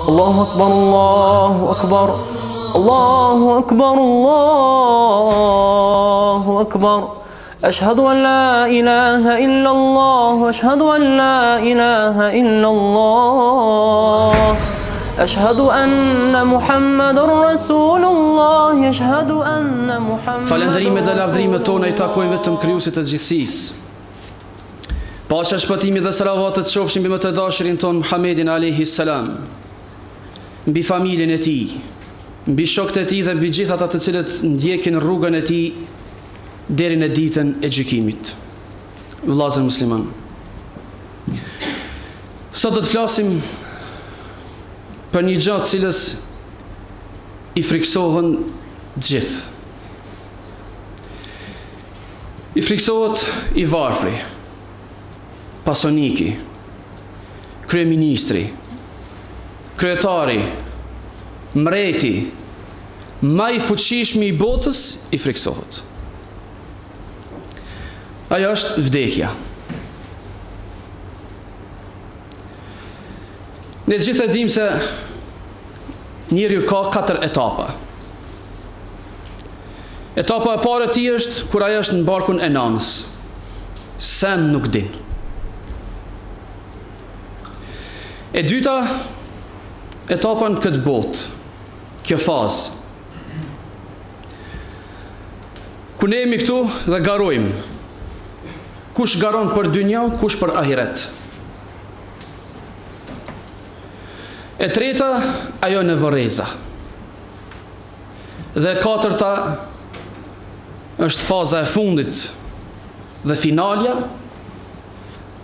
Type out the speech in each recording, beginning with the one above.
Allahu Akbar, Allahu Akbar, Allahu Akbar, Allahu Akbar. أشهد أن لا إله إلا الله أشهد أن لا إله إلا الله أشهد أن محمد رسول الله أشهد أن محمد. Falënderimet dhe lavdrimet tona I takojnë vetëm Krijuesit të gjithësisë. Paqja, shpëtimi dhe salavatet qofshin mbi më të dashurin ton Muhammedin alayhi salam, mbi familjen e tij, mbi shokët e tij dhe mbi gjithë ata të cilët ndjekin rrugën e tij deri në ditën e gjykimit. Vëllezër musliman, sot do të flasim për një gjë të cilës I friksohen gjithë. I friksohet I varfri, pasoniki, kryeministri, kryetari, mreti, më I fuqishmi I botës I friksohet. Ajo është vdekja. Ne të gjithë e dim se njeriu ka 4 etapa. Etapa e parë e tij është kur ajo është në barkun e nanës. Sen nuk din. E dyta, etapa në këtë botë, kjo fazë. Ku ne jemi këtu dhe garojmë. Kush garon për dynja, kush për ahiret. E treta, ajo në vërreza. Dhe e katërta është faza e fundit dhe finalja,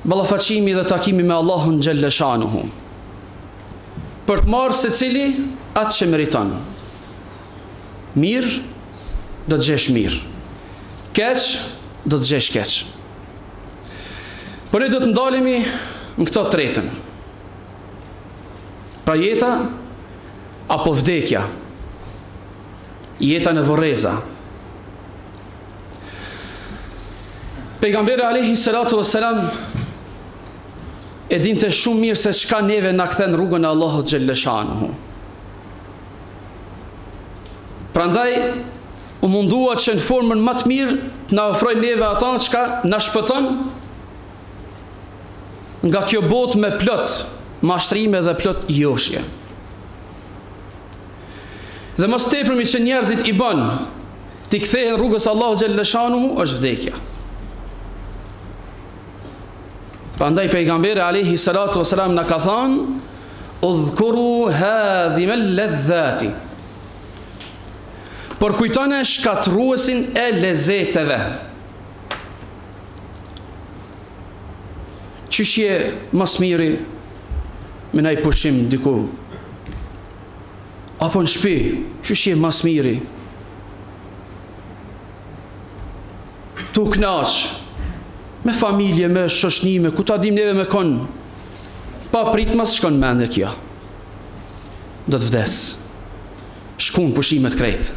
ballafaqimi dhe takimi me Allahun xhelle shanuhu. Për të marrë secili atë që meriton. Mirë, do të gjesh mirë. Keq, do të gjesh keq. Por ne do të ndalemi në këto tretën. Pra jeta apo vdekja. Jeta në vorreza. Pejgamberi alayhi salatu wassalam e dinte shumë mirë se çka neve na kthen rrugën e Allahut xhelle shanuhu. Prandaj u mundua që në formën më të mirë të na ofrojë neve ato çka na shpëton nga kjo botë me plot mashtrime dhe plot joshje. Dhe mos tepërmi që njerëzit I bën t'i kthehen rrugës Allahu xhelle shanuhu është vdekja. Prandaj pejgamberi alayhi salatu wasalam na ka thënë: "Udhkuru hadhima al-ladhati." Por kujtone shkatruesin e lezeteve. Qysh je mas miri me naj pushim diku? Apo në shtëpi, qysh je mas miri? Tu knaq, me familje, me shoqnime, ku ta dim neve me kon, pa prit mas shkon mendje kjo. Do të vdes. Shkun pushimet krejt.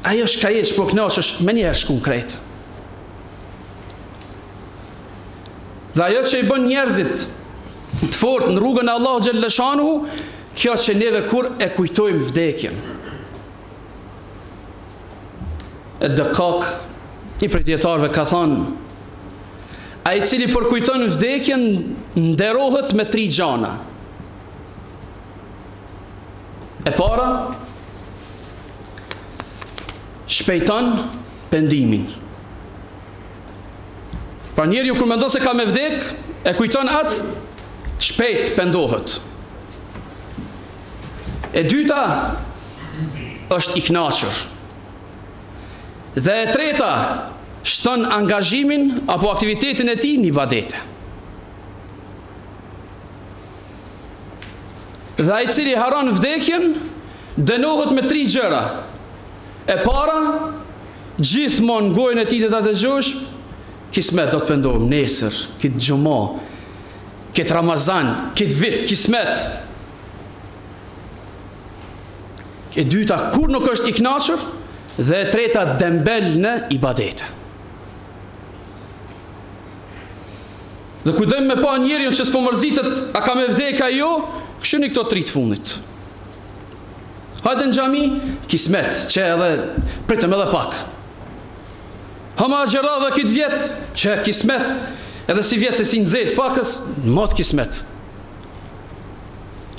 Ajo shkajet që po knaqesh, me njerë shkun krejt. Dhe ajo që I bën njerëzit të fort në rrugën e Allahu xhelle shanuhu, kjo që neve kur e kujtojmë vdekjen. E Dekak, I prej dietarëve ka thënë, ai I cili për kujton vdekjen nderohet me 3 gjana. E para, shpejton pendimin. Pra njeriu kur mendon se ka me vdek, e kujton atë, shpejt pendohet. E dyta, është I kënaqur. Dhe e treta, shton angazhimin apo aktivitetin e tij në ibadete. Dhe ai I cili haron vdekjen, dënohet me 3 gjëra. E para, gjithmonë gojën e tij të ta dëgjosh, kismet do të pendohem nesër, këtë xhumo, këtë Ramazan, këtë vit, kismet. E dyta, kur nuk është I kënaqur, dhe e treta, dembel në ibadete. Dhe ku dëmë me pa njeriun që s'po mërzitet, a ka me vdeka jo, Këshyni këto 3 të fundit. Hajde në xhami, kismet, që edhe pritëm edhe pak. Hama gjera dhe kitë vjetë, që kismet, edhe si vjetë se si nëzet pakës, mot kismet.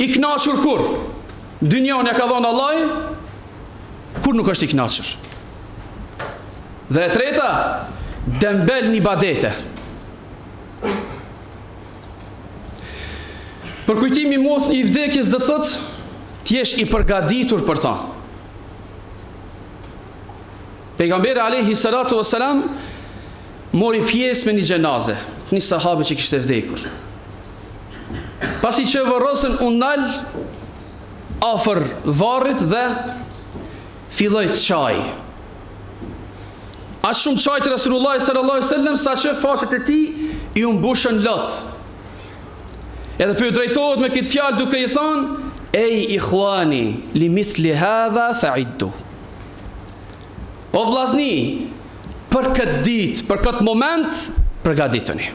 I knaqër kur? Dynjani ja ka dhonë Allahi, kur nuk është i knaqër. Dhe e treta, dembel një badete. Për kujtimi mos i vdekjes dhe thot, t'jesh i përgatitur për ta. Pejgamberi alayhi salatu wassalam mori pjesë me një xhenaze, një sahabe që kishte vdekur. Pasi që vërrosën u nal afër varrit dhe filloi të çaj. Aq shumë çaj të Rasulullah sallallahu alaihi wasallam sa që faqet e tij i u mbushën lot. Edhe për drejtohet me këtë fjalë duke i thonë: "Ej ikhwani, li mithli hadha fa'iddu." O vllazni, për këtë ditë, për këtë moment, përgatituni.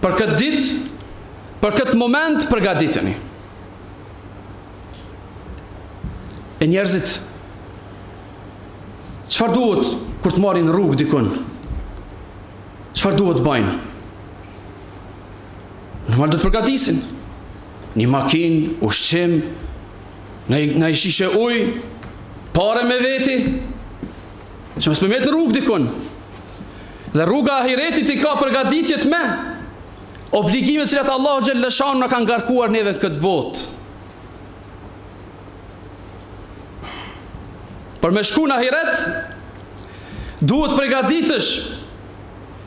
Për këtë ditë, për këtë moment, përgatituni. E njerëzit, çfarë duhet kur të marrin rrugë dikun? Çfarë duhet bëjnë? Normal do të përgatisin. Një makinë, ushqim, në i shishe uj, pare me veti, që mësë përmet në rrugë dikun. Dhe rruga ahiretit i ka përgatitjet me obligimet cilat Allahu xhalleshanu na ka ngarkuar neve në këtë botë. Për me shku në ahiret, duhet përgatitesh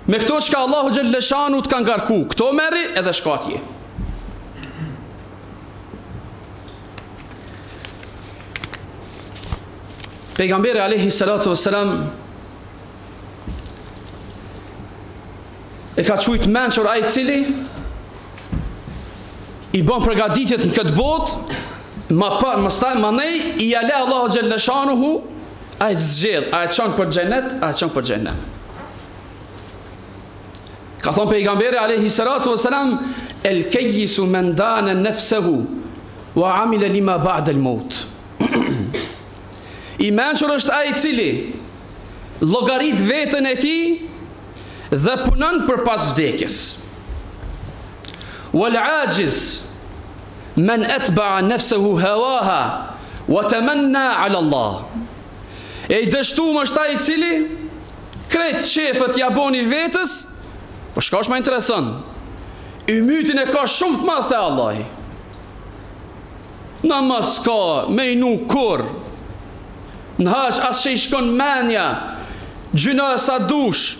me këto që Allahu xhalleshanu të ka ngarku. Këto merri edhe shkatje. Pejgamberi alayhi salatu wassalam e ka qujt mençur ai cili i bën përgatitjet në këtë botë, ma nej i ale Allahu xhalleshanuhu, ai zgjedh, ai çon për xhenet, ai çon për xhenem. Ka thonë pejgamberi alayhi salatu wassalam: "El kayyisu man dana nafsuhu wa amila lima ba'da al-maut." I mençur është ai i cili llogarit veten e tij dhe punon për pas vdekjes. Wal ajiz man atba'a nafsuhu hawaha wa tamanna 'ala Allah. E i dështuar është ai i cili krejt qefët ja boni vetës, po shka është më interesant, i mytin e ka shumë të madh te Allahi. Namaz ka, me i nuk kur, në haq as që i shkon menja, gjyna e sa dush,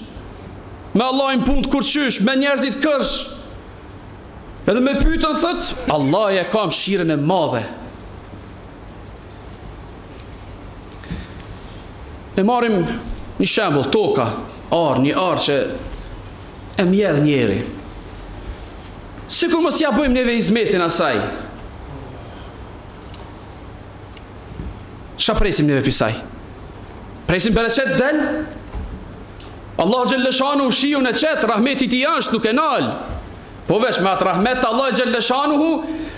me Allahin punë të kurqysh, me njerëzit kërsh, edhe me pyetën thët, Allah e ka mëshirën e madhe. E marim një shembull, toka, një arë që e mjedh njeri. Sikur mos ja bëjmë neve izmetin asaj. Çfarë presim neve pisaj? Presim bereqet del? Allahu xhalleshanu shiun e qet, rahmeti ti është, nuk e nal. Po veç me atë rahmet të Allahu xhalleshanuhu,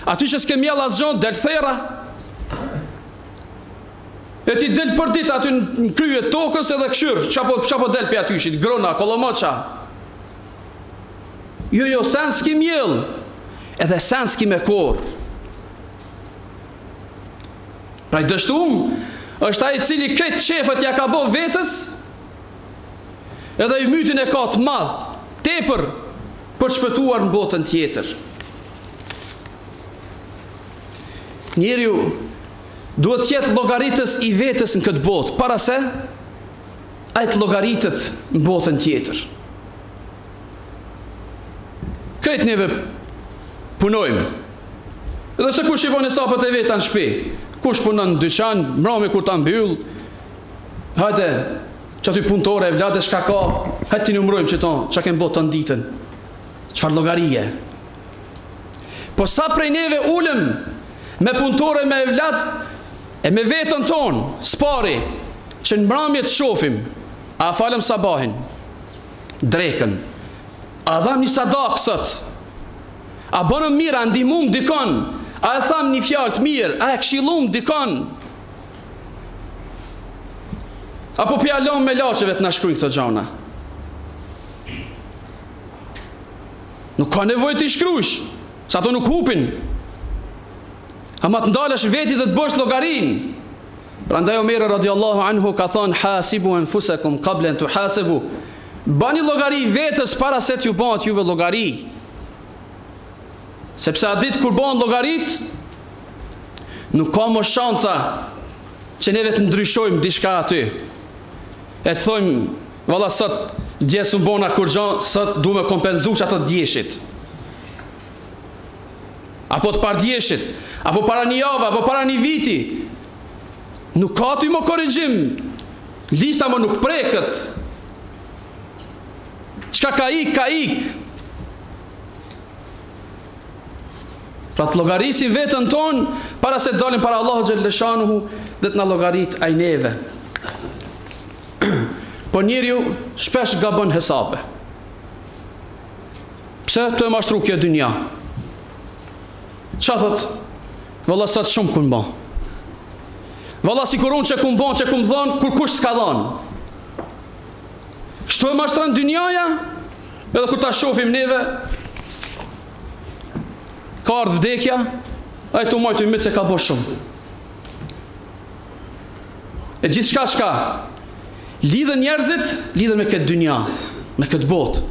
aty që s'ke mjell asgjon, del thera. E ti del për ditë aty në krye tokës edhe këshyr, çapo del për atyshit, grona, kolomoça. Jo, sen s'ki mjell, edhe sen s'ki me kor. Pra i dështum është ai i cili kretë qefët ja ka bo vetës, edhe i mytin e ka të madh, tepër për shpëtuar në botën tjetër. Njeriu duhet jetë llogaritës i vetës në këtë botë, para se ai të llogaritet në botën tjetër. Kretë neve punojmë. Edhe se kush i bën sapët e veta në shtëpi, kush punon në dyqan, mbrëmje kur ta mbyll, hajde, që aty punëtore, vlade shka ka, hajde ti numrojmë që tonë, që kemë botë të nditën, çfarë llogarie. Po sa prej neve ulëm, me punëtore, me vlad, e me vetën tonë, spari, që në mbrëmje të shofim, a falem sabahin, drekën, a dham një sadak sot, A bënëm mirë, a ndihmum dikon, a e tham një fjalë të mirë, a e këshillum dikon, apo pjalon me laçeve të na shkruajnë këto gjana. Nuk ka nevojë të i shkruash, sa ato nuk hupin. Ama të ndalesh veti dhe të bësh llogarin. Prandaj Omeri radiallahu anhu ka thonë: hasibu anfusakum qabla an tuhasabu. Bani llogari vetës para se t'ju bëhet juve llogari. Sepse a ditë kur bëhen llogarit, nuk ka më shansa që neve të ndryshojmë diçka aty. E të thojmë, valla sot djesë më bona kur gjanë, sot du me kompenzu që ato djeshit. Apo të pardjeshit, apo para një javë, apo para një viti. Nuk ka ty më korrigjim. Lista më nuk preket. Çka ka ik, ka ik. Pra të llogarisim vetën tonë para se dalim para Allahu xhaleshanuhu dhe të na llogarit ai neve. Po njeriu shpesh gabon hesabe. Pse të e mashtru kjo dynja? Qa thot? Valla sot shumë kun ban. Valla si kur unë që kun ban, që kun dhonë, kur kush s'ka dhonë. Kështu e mashtran dynjaja, edhe kur ta shofim neve, ka ardhë vdekja, a i të majtë i mitë se ka bo shumë. E gjithë shka, lidhen njerëzit, lidhen me këtë dynja, me këtë botë.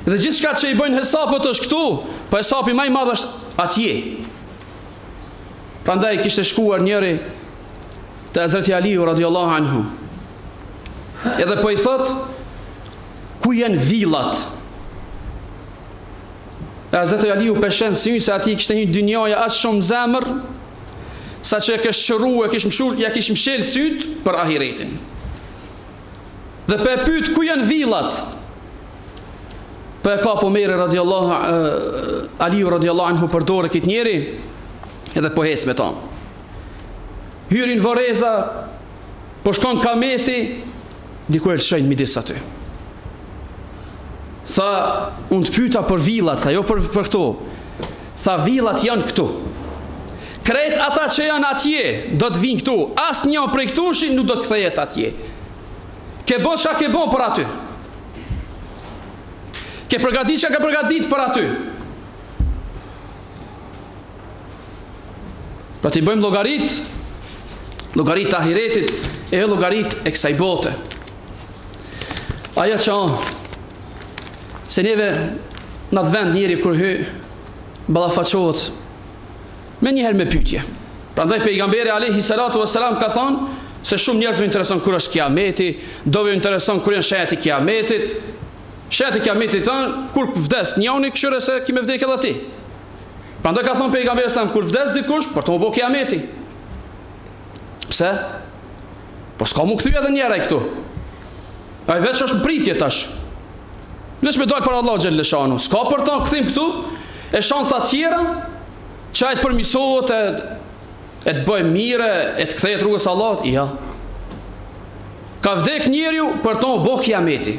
Dhe gjithë shka që i bëjnë hesapët është këtu, po hesapi maj madh është atje. Prandaj kishte shkuar njëri te Hazreti Aliu radiallahu anhu. Edhe po i thot, ku janë villat? E Hazreti Aliu peshen sy se ati kishte një dynjaja as shumë zemër, sa që e kështë shëru, ja kishë mshel syt për ahiretin. Dhe pe pyet ku janë villat? Po e ka Omeri Aliu radiallahu anhu për dorë këtë njeri, edhe po hes me ta. Hyrin Voreza, po shkon Kamesi, diku e lëshojnë midis aty. Tha, unë të pyta për villat, tha, jo për këto. Tha, villat janë këtu. Krejt ata që janë atje, do të vinë këtu. Asë një prej këtushin nuk do të kthejet atje. Ke bon shka ke bon për aty. Ke përgadit që ka përgadit për aty. Pra t'i bëjmë llogarit të ahiretit e llogarit e kësaj bote. Aja që se neve në të vend njeri kur hy balafaqohet me njëherë me pytje. Prandaj pejgamberi alayhi salatu wassalam ka thonë se shumë njerëz më intereson kur është kiameti, dove intereson kur janë shajati kiametit. Shajati kiametit thonë kur vdes njëri këshire se ki me vdek edhe ti. Prandaj ka thonë pejgamberi sa kur vdes dikush, për të më bo kiameti. Pse? Po s'ka mu këthy edhe njëra i këtu. Ai veç është pritje tash. Lesh me dalë për Allah xhaleshanu. S'ka për ta këthim këtu e shansa tjera që ajtë përmisohet e të bëjë mire, e të kthejet rrugës Allahut, ja. Ka vdek njeriu për të më bo kiameti.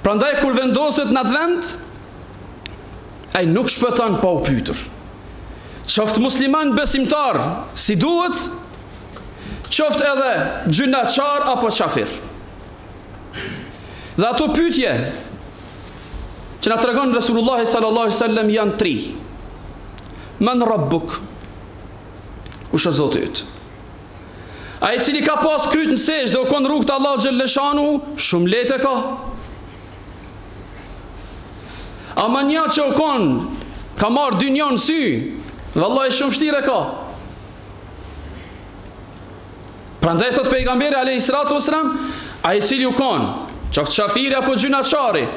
Prandaj kur vendoset në atë vend, ai nuk shpëton pa u pyetur. Qoftë musliman besimtar si duhet, qoftë edhe gjynaçar apo qafir. Dhe ato pyetje që na tregon Resulullah sallallahu alaihi wasallam janë 3. Man rabbuk? Kush është Zoti yt? Ai i cili ka pas kryt në sejdë dhe u kon rrugt Allahu xhaleshanu, shumë lehtë ka. Ama një që u kon ka marrë dynjon sy, vallahi shumë vështirë ka. Prandaj thot pejgamberi alayhi salatu wasalam, ai i cili u kon, qoftë qafiri apo gjynaçari,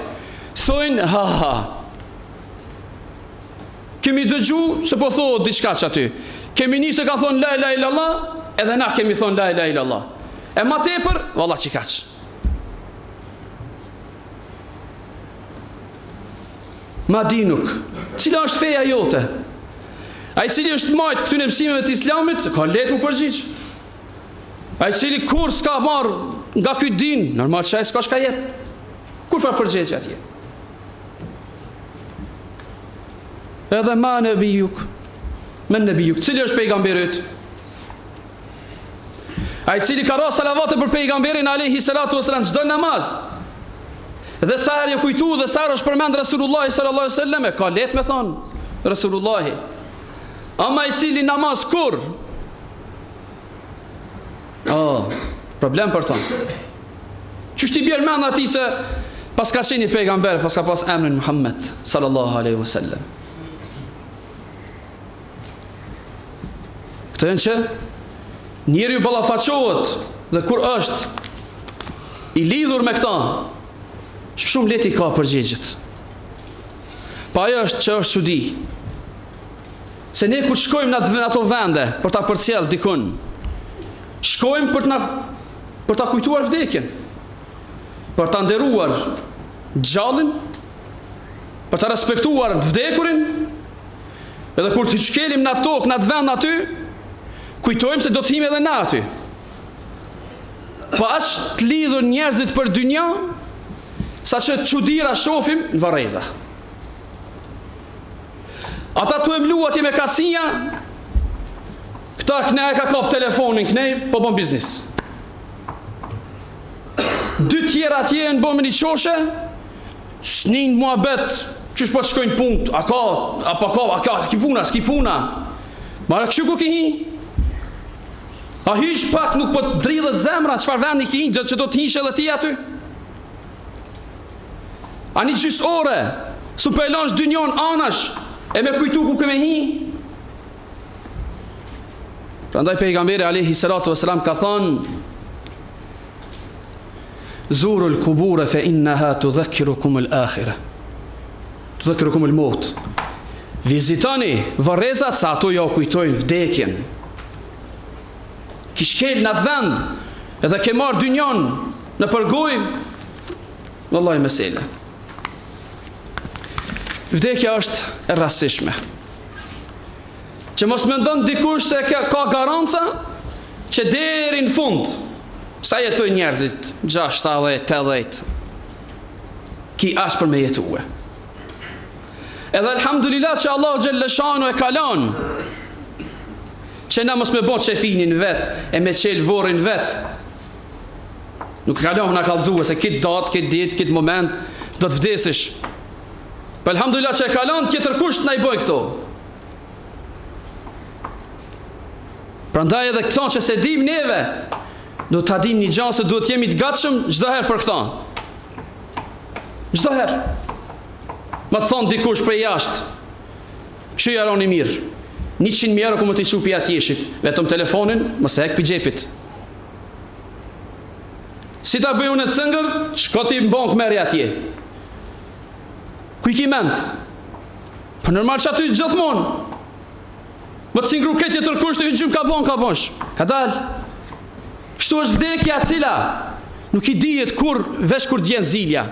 thojnë ha. Kemi dëgju se po thotë diçka që aty. Kemi një se ka thonë la ilaha illallah, edhe na kemi thonë la ilaha illallah. E ma tepër, valla që kaq. Ma dinuk, cila është feja jote? A i cili është majtë këtyne mësimeve të islamit, ka letë mu përgjigj. A i cili kur s'ka marë nga këtë din, normal që a i s'ka shka jep. Kur fa përgjigj atje? Edhe ma nabijuk. Men nabijuk. Cili është pejgamberi yt? Ai cili ka ra salavate për pejgamberin alayhi salatu wasalam çdo namaz. Dhe sa herë kujtu dhe sa herë është përmend Rasulullah sallallahu alaihi wasallam, ka let me thon Rasulullah. Ama i cili namaz kur? Problem për ton. Ç'është i bjerë mend atij se pas ka qenë pejgamber, pas ka pas emrin Muhammed sallallahu alaihi wasallam. Këtë janë që njeriu ballafaqohet dhe kur është i lidhur me këta, shumë leti ka përgjigjet. Pa ajo është që është çudi. Se ne kur shkojmë në ato vende për ta përcjell dikun, shkojmë për ta kujtuar vdekjen, për ta nderuar gjallin, për ta respektuar të vdekurin, edhe kur të shkelim në tokë, në atë vend aty, kujtojmë se do të him edhe na aty. Po as të lidhur njerëzit për dynja, sa që çudira shohim në Varreza. Ata tu e mlu atje me kasia, këta kënej ka kap telefonin, kënej po bën biznis. Dy tjera atje në bën me një qoshe, snin muhabet, qysh po të shkojnë punkt, a ka, ki puna, s'ki puna. Mara kështu ku ki hi? A hish pak nuk po të dridhët zemra, qëfar vendi ki hi, që do të hish edhe ti aty? A një gjys ore, su për elansh dynjon anash, e me kujtu ku këme hi? Prandaj pejgamberi alayhi salatu wasalam ka thonë, zuru l-kubure fe innaha tudhakkirukum l-akhira, tudhakkirukum l-maut. Vizitoni Varrezat sa ato ja kujtojnë vdekjen. Ki shkel në atë vend, edhe ke marrë dynjon në përgoj, vallahi mesele. Vdekja është e rastishme. Që mos mendon dikush se ka garanca që deri në fund, sa jetoj njerëzit, 6, 7, 80, ki ashtë për me jetue. Edhe alhamdulillah që Allah Gjellëshanu e kalon, që na mos me bo qefinin vet, e me qel vorin vet. Nuk kalon na kallëzue se kitë datë, kitë ditë, kitë moment, do të vdesish. Për alhamdulillah që e kalon, tjetër kusht na i boj këto. Prandaj edhe këto që se dim neve, do të dim një gjanë se duhet jemi të gatshëm çdo herë për këta. Çdo herë. Ma të thonë dikush prej jashtë, kështu jaroni mirë, 100.000 euro ku më t'i qupi atjeshit, vetëm telefonin, mëse hek pi gjepit. Si ta bëju në cëngër, shko ti në bank meri atje. Ku i ki mend? Për normal që aty gjithmonë. Më të cingru këtë tjetër kusht të hynë ka bosh. Ka dal. Kështu është vdekja cila nuk i dijet kur, vesh kur djen zilja.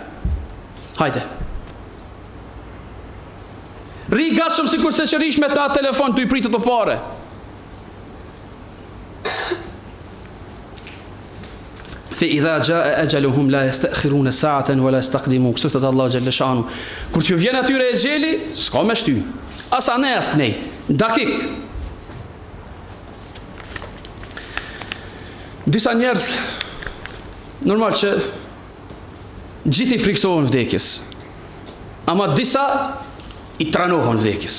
Hajde. Ri gatshëm si kur se qërish me ta telefon të i pritë të pare. Fe idha gjae ajaluhum la yastakhiruna sa'atan wala yastaqdimun. Kështu thot Allah xhalla shanu. Kur t'ju vjen atyre e xheli, s'ka me shty. As anë as kënej. Dakik. Disa njerëz normal që gjithë i friksohen vdekjes. Ama disa i tranohen vdekjes.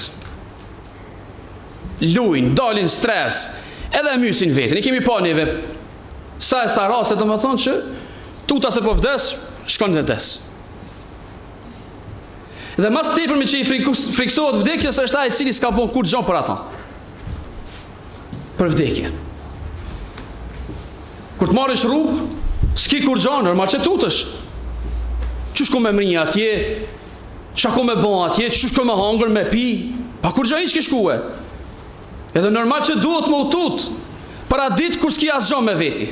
Luin, dalin stres, edhe mysin vetën. I kemi pa neve sa e sa raste do më thonë që tuta se po vdes, shkon dhe vdes. Dhe mas tepërmi që i friksohet vdekjes është ai i cili s'ka bon kur gjon për ata. Për vdekje. Kur të marrësh rrugë, s'ki kur gjon, normal që tutësh. Çu shko me mrinja atje, çka ko me bon atje, çu shko me hangër, me pi, pa kur gjon hiç ke shkuë. Edhe normal që duhet më utut para ditë kur s'ki asgjë me veti.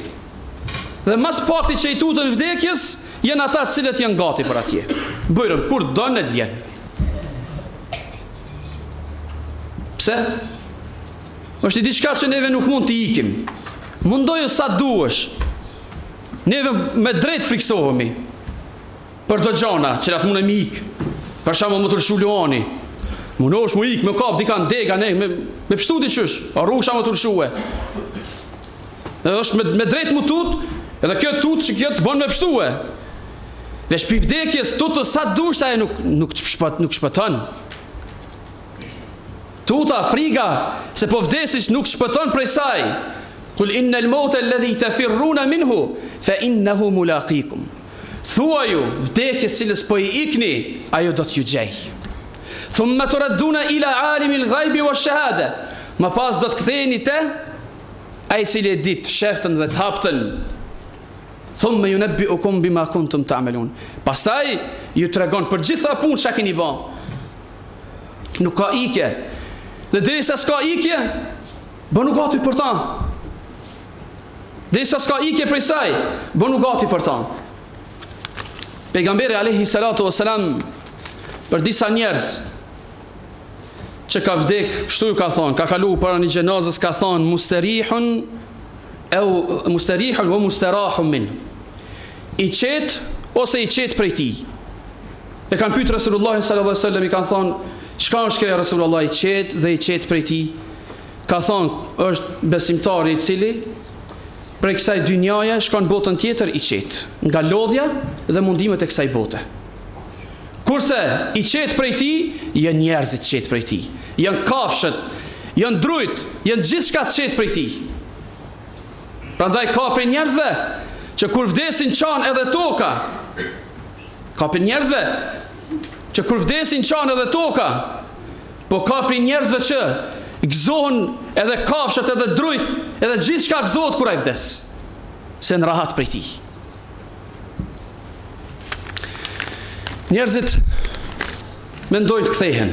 Dhe mas pakti që i tutën vdekjes, janë ata të cilët janë gati për atje. Bëjrëm, kur donë të vjen. Pse? Është i diçka që neve nuk mund të ikim. Mundoju sa duesh. Neve me drejt friksohemi për do gjana, që atë mund e mi ikë. Për shembull më të Luani. Munosh mu ik, me kap dika në dega, ne, me pështu di qysh, a rrusha më të rëshue. Edhe është me drejt mu tut, edhe kjo tut që kjo të bon me pështue. Dhe shpi vdekjes, tutë sa dush aje nuk shpëton. Tuta, friga, se po vdesish nuk shpëton prej saj. Kul innal mauta alladhi tafirruna minhu fa innahu mulaqikum. Thua ju, vdekjes cilës po I ikni, ajo do t'ju gjej. Thumma turadduna ila alimil ghaibi wash-shahada. Më pas do të ktheheni te ai cili e dit fsheftën dhe të haptën. Thumma yunabbi'ukum bima kuntum ta'malun. Pastaj ju tregon për gjitha punë çka keni bën. Nuk ka ikje. Dhe derisa s'ka ikje, bënu gati për ta. Derisa s'ka ikje prej saj, bënu gati për ta. Pejgamberi alayhi salatu wassalam për disa njerëz që ka vdek, kështu ju ka thonë, ka kalu para një gjenazës, ka thonë musterihun o musterahun min. I qetë ose I qetë prej ti. E kanë pytë Rasulullah sallallahu alaihi wasallam, I kanë thonë, çka është kjo Rasulullah, I qetë dhe I qetë prej ti? Ka thonë, është besimtari I cili prej kësaj dynjaje shkon botën tjetër I qetë, nga lodhja dhe mundimet e kësaj bote. Kurse I qetë prej ti, janë njerëzit qetë prej ti, janë kafshët, janë drujt, janë gjithë shka të qetë prej ti. Prandaj ka prej njerëzve që kur vdesin qanë edhe toka, ka prej njerëzve që kur vdesin qanë edhe toka, po ka prej njerëzve që gëzohen edhe kafshët edhe drujt, edhe gjithë shka gëzohet kur ai vdes, se në rahat prej ti. Njerëzit mendojnë të kthehen.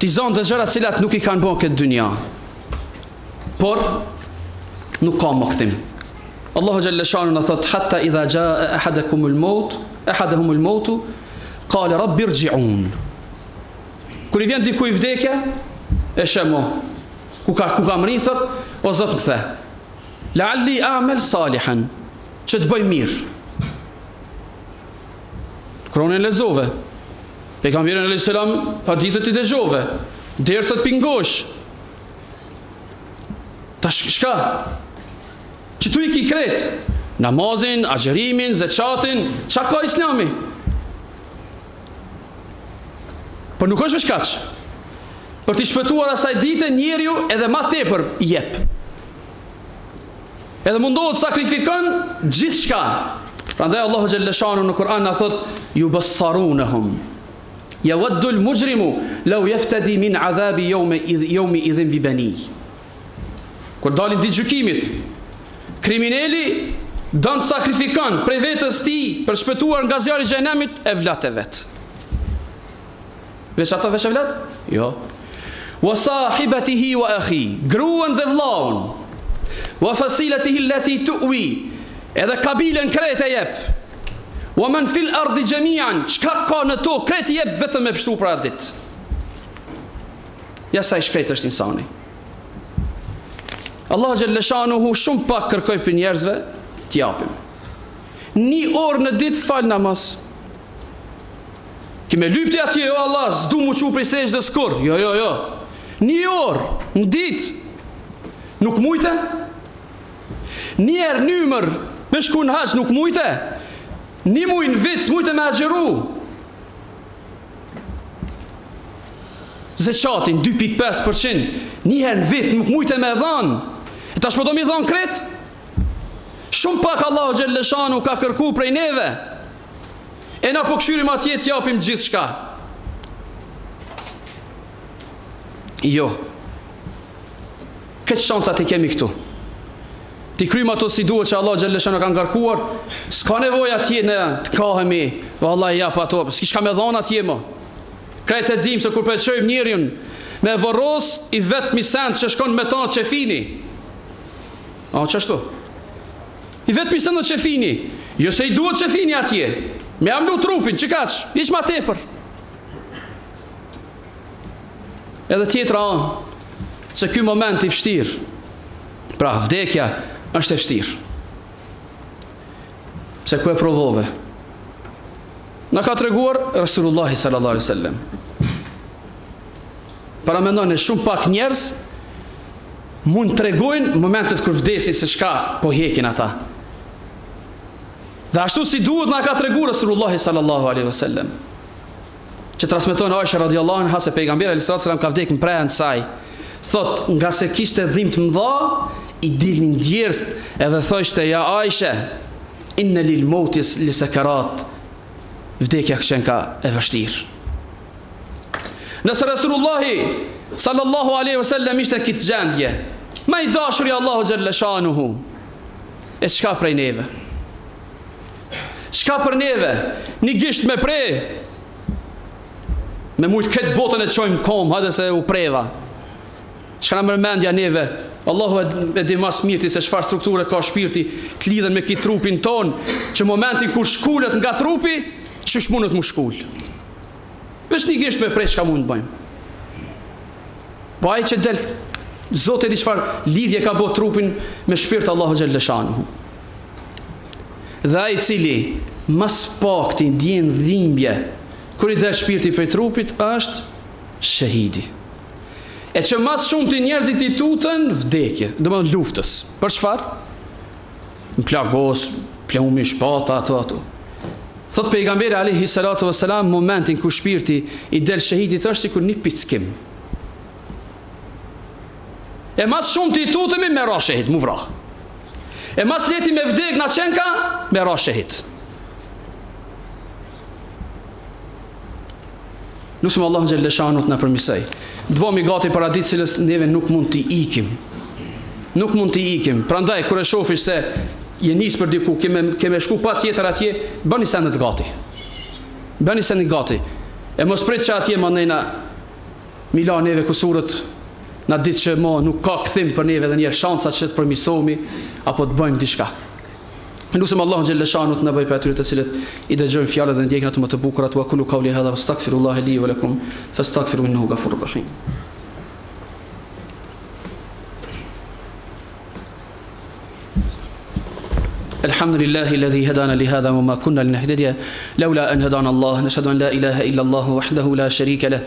Ti zonë të gjëra cilat nuk I kanë bën këtë dynja, por nuk ka më kthim. Allahu xhalla shanu na thot hatta idha jaa ahaduhum al-maut qala rabbi irji'un. Kur I vjen diku I vdekja, e shemo, ku ka mri, thot, o Zot më kthe. La'alli a'mal salihan, që të bëj mirë. Kronën lexove. Pejgamberi alayhis salam hadithet I dëgjove, derisa të pingosh. Tash shka? Që tu I ki kret? Namazin, agjerimin, zekatin, çka ka Islami? Por nuk është veç kaq. Për t'i shpëtuar asaj dite njeriu edhe ma tepër jep. Edhe mundohet sakrifikon gjithçka. Prandaj Allahu xhalla shanu në Kur'an na thot yubassarunhum. Yawaddu al-mujrimu law yaftadi min adhabi yawmi idhin bi bani. Kur dalin ditë gjykimit, kriminali don sakrifikon prej vetës tij për shpëtuar nga zjarri I xhenemit e vlat e vet. Veç ato veç e vlat? Jo. Wa sahibatihi wa akhi, gruan dhe vllaun. Wa fasilatihi allati tuwi, edhe kabilen krejt e jep. Wa man fil ardi jami'an, çka ka në tokë krejt jep vetëm me pështu për atë ditë. Ja sa I shkret është insani. Allah xhalla shanuhu shumë pak kërkoj për njerëzve t'japim. 1 orë në ditë fal namaz. Ki me lypti atje, jo Allah, s'du mu qu prej sejdë skur. Jo. 1 orë në ditë. Nuk mujte? Njerë numër me shku në haq nuk mujte? 1 muj në vitë s'mujte me agjeru? Zeqatin 2.5% njëherë në vitë nuk mujte me dhanë. E ta shpo do mi dhanë kretë? Shumë pak Allahu xhalla shanu ka kërku prej neve. E na po këshyrim atje t'japim gjithë shka. Jo. Këtë shansat I kemi këtu. Ti krymë ato si duhet që Allah xhalla shanu ka ngarkuar, s'ka nevojë atje në të kahemi, vallahi jap ato, s'ka me dhanë atje mo. Krejt e dim se kur përqojmë njërin me vorros I vetmi send që shkon me ta qefini. A, qashtu? I vetmi send në qefini. Jo se I duhet qefini atje. Me amlu trupin, që kaq? Iq ma tepër. Edhe tjetra se ky moment I vështirë. Pra, vdekja është e vështirë. Se ku e provove? Na ka treguar Rasulullahi sallallahu alaihi wasallam. Para mendon shumë pak njerëz mund tregojnë momentet kur vdesin se çka po hekin ata. Dhe ashtu si duhet na ka treguar Rasulullahi sallallahu alaihi wasallam. Që transmeton Aisha radhiyallahu anha se pejgamberi alayhi salatu wasallam ka vdekur në prehën e saj. Thot, nga se kishte dhimbje të mëdha, i dilnin djerst edhe thoshte ja Aisha, inna lil mautis li sakarat. Vdekja këshen ka e vështirë. Nëse Rasulullahi sallallahu alaihi wasallam ishte këtë gjendje, më i dashuri Allahu xhalla shanuhu, e çka prej neve? Çka për neve? Një gisht me prej. Me mujt këtë botën e të qojmë kom, hajde se u preva. Çka në mërmendja neve? Allahu e di mas mirti se çfarë strukture ka shpirti të lidhen me këtë trupin ton, që momentin kur shkullet nga trupi, çish mundet mu shkull. Vesh një gisht me prej çka mund të bëjmë. Po ai që del Zoti e di çfarë lidhje ka bë trupin me shpirt Allahu xhalla shanuhu. Dhe ai i cili mas pakti ndjen dhimbje kur i del shpirti prej trupit është shahidi. E që mas shumë të njerëzit i tutën vdekje, do më luftës. Për çfarë? Në plagos, plagumi shpata, ato. Thot pejgamberi alayhi salatu wassalam, momentin ku shpirti i del shahidit është sikur një pickim. E mas shumë të i tutëmi me ra shahid, mu vrah. E mas leti me vdek na qenka, me ra shahid. Lusim Allahu xhalla shanu të na përmirësoj. Dëbomi gati para ditës cilës neve nuk mund t'i ikim. Nuk mund t'i ikim. Prandaj kur e shofish se je nis për diku, kemë shku pa tjetër atje, bëni sendet gati. Bëni sendet gati. E mos prit që atje mandena Mila neve kusurët na ditë që mo nuk ka këthim për neve dhe njerë shansa që të përmisohemi apo të bëjmë diçka. Lusim Allahu xhalla shanu të na bëj për atyre të cilët i dëgjojnë fjalët dhe ndjekin ato më të bukura. Wa kullu qawli hadha wastaghfirullaha li wa lakum fastaghfiru innahu ghafurur rahim. الحمد لله الذي هدانا لهذا وما كنا لنهتدي لولا أن هدانا الله نشهد أن لا إله إلا الله وحده لا شريك له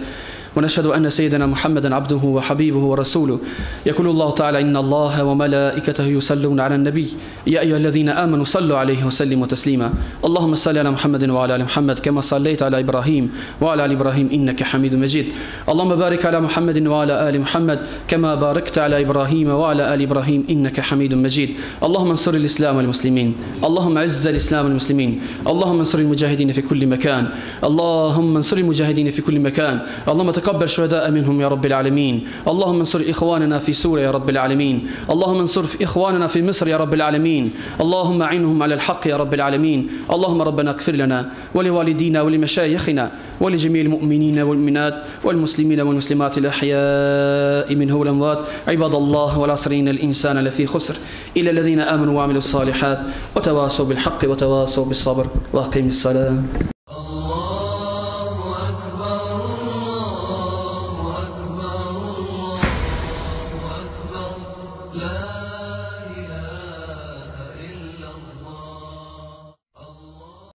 ونشهد أن سيدنا محمدا عبده وحبيبه ورسوله يقول الله تعالى إن الله وملائكته يصلون على النبي يا أيها الذين آمنوا صلوا عليه وسلموا تسليما اللهم صل على محمد وعلى آل محمد كما صليت على إبراهيم وعلى آل إبراهيم إنك حميد مجيد اللهم بارك على محمد وعلى آل محمد كما باركت على إبراهيم وعلى آل إبراهيم إنك حميد مجيد اللهم انصر الإسلام والمسلمين اللهم عز الإسلام والمسلمين اللهم انصر المجاهدين في كل مكان اللهم انصر المجاهدين في كل مكان اللهم تقبل شهداء منهم يا رب العالمين اللهم انصر إخواننا في سوريا يا رب العالمين اللهم انصر إخواننا في مصر يا رب العالمين اللهم أعنهم على الحق يا رب العالمين اللهم ربنا اغفر لنا ولوالدينا ولمشايخنا ولجميع المؤمنين والمؤمنات والمسلمين والمسلمات الأحياء منهم والأموات عباد الله والعصر إن الإنسان لفي خسر إلا الذين آمنوا وعملوا الصالحات وتواصوا بالحق وتواصوا بالصبر وأقيموا الصلاة